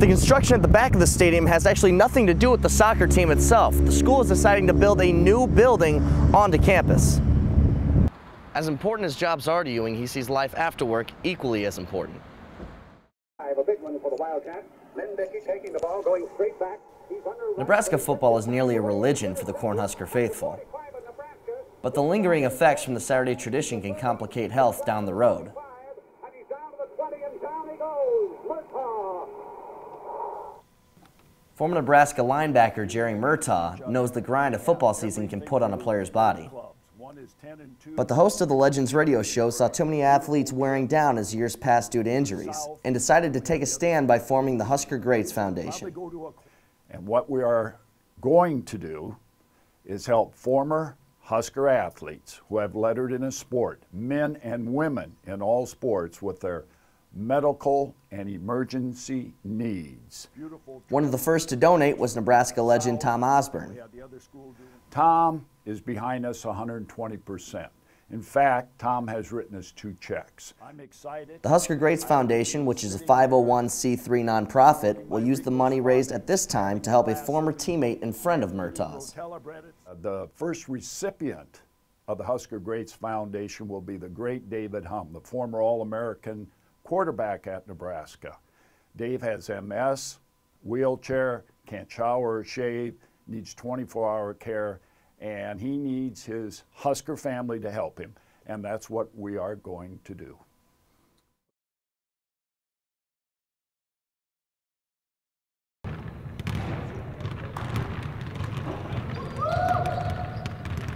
The construction at the back of the stadium has actually nothing to do with the soccer team itself. The school is deciding to build a new building onto campus. As important as jobs are to Ewing, he sees life after work equally as important. I have a big one for the Wildcats. Lindicke taking the ball, going straight back. Nebraska football is nearly a religion for the Cornhusker faithful. But the lingering effects from the Saturday tradition can complicate health down the road. Former Nebraska linebacker Jerry Murtaugh knows the grind a football season can put on a player's body. But the host of the Legends radio show saw too many athletes wearing down as years passed due to injuries and decided to take a stand by forming the Husker Greats Foundation. And what we are going to do is help former Husker athletes who have lettered in a sport, men and women in all sports, with their medical and emergency needs. One of the first to donate was Nebraska legend Tom Osborne. Tom is behind us 120%. In fact, Tom has written us 2 checks. I'm excited. The Husker Greats Foundation, which is a 501c3 nonprofit, will use the money raised at this time to help a former teammate and friend of Murtaugh's. The first recipient of the Husker Greats Foundation will be the great David Humm, the former All-American quarterback at Nebraska. Dave has MS, wheelchair, can't shower or shave, needs 24-hour care, and he needs his Husker family to help him, and that's what we are going to do.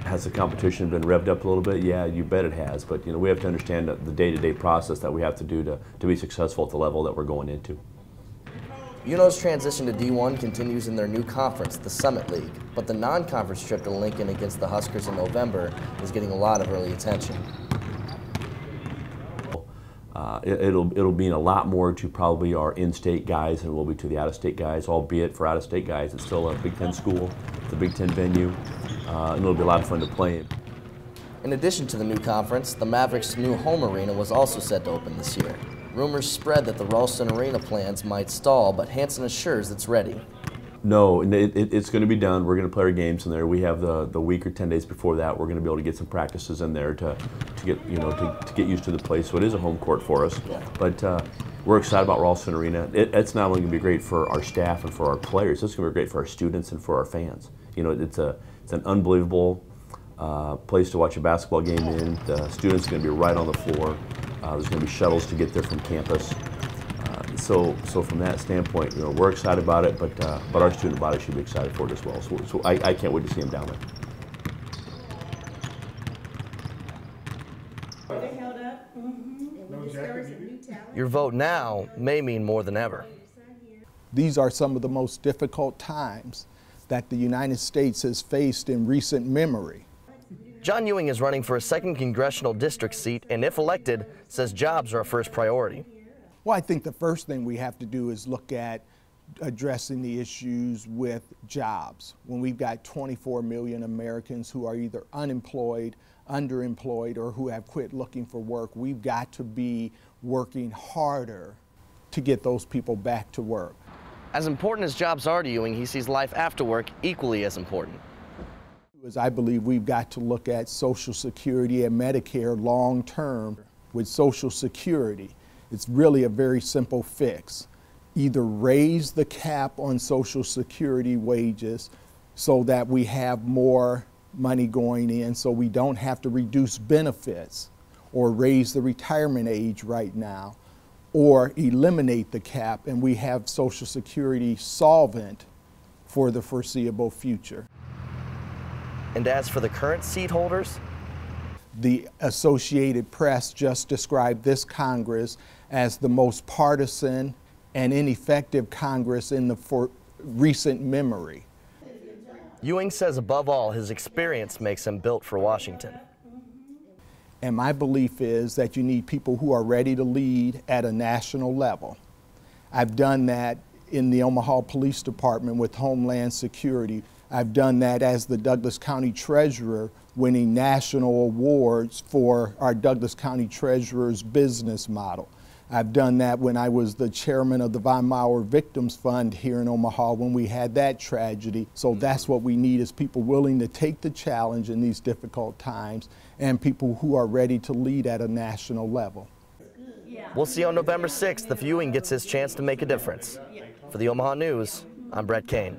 Has the competition been revved up a little bit? Yeah, you bet it has. But we have to understand the day-to-day process that we have to do to be successful at the level that we're going into. UNO's transition to D1 continues in their new conference, the Summit League, but the non-conference trip to Lincoln against the Huskers in November is getting a lot of early attention. It'll mean a lot more to probably our in-state guys than it will be to the out-of-state guys, albeit for out-of-state guys it's still a Big Ten school, it's a Big Ten venue, and it'll be a lot of fun to play in. In addition to the new conference, the Mavericks' new home arena was also set to open this year. Rumors spread that the Ralston Arena plans might stall, but Hansen assures it's ready. No, it's going to be done. We're going to play our games in there. We have the week or 10 days before that. We're going to be able to get some practices in there to get to get used to the place. So it is a home court for us. Yeah. But we're excited about Ralston Arena. It's not only going to be great for our staff and for our players. It's going to be great for our students and for our fans. It's an unbelievable place to watch a basketball game in. The students are going to be right on the floor. There's going to be shuttles to get there from campus. So from that standpoint, we're excited about it, but our student body should be excited for it as well. So I can't wait to see them down there. Your vote now may mean more than ever. These are some of the most difficult times that the United States has faced in recent memory. John Ewing is running for a 2nd congressional district seat and, if elected, says jobs are a first priority. Well, I think the first thing we have to do is look at addressing the issues with jobs. When we've got 24 million Americans who are either unemployed, underemployed, or who have quit looking for work, we've got to be working harder to get those people back to work. As important as jobs are to Ewing, he sees life after work equally as important. I believe we've got to look at Social Security and Medicare long term. With Social Security, it's really a very simple fix. Either raise the cap on Social Security wages so that we have more money going in so we don't have to reduce benefits or raise the retirement age right now, or eliminate the cap and we have Social Security solvent for the foreseeable future. And as for the current seat holders? The Associated Press just described this Congress as the most partisan and ineffective Congress in the recent memory. Ewing says above all, his experience makes him built for Washington. And my belief is that you need people who are ready to lead at a national level. I've done that in the Omaha Police Department with Homeland Security. I've done that as the Douglas County Treasurer, winning national awards for our Douglas County Treasurer's business model. I've done that when I was the chairman of the Von Mauer Victims Fund here in Omaha when we had that tragedy. So that's what we need, is people willing to take the challenge in these difficult times and people who are ready to lead at a national level. We'll see on November 6th if Ewing gets his chance to make a difference. For the Omaha News, I'm Brett Koehn.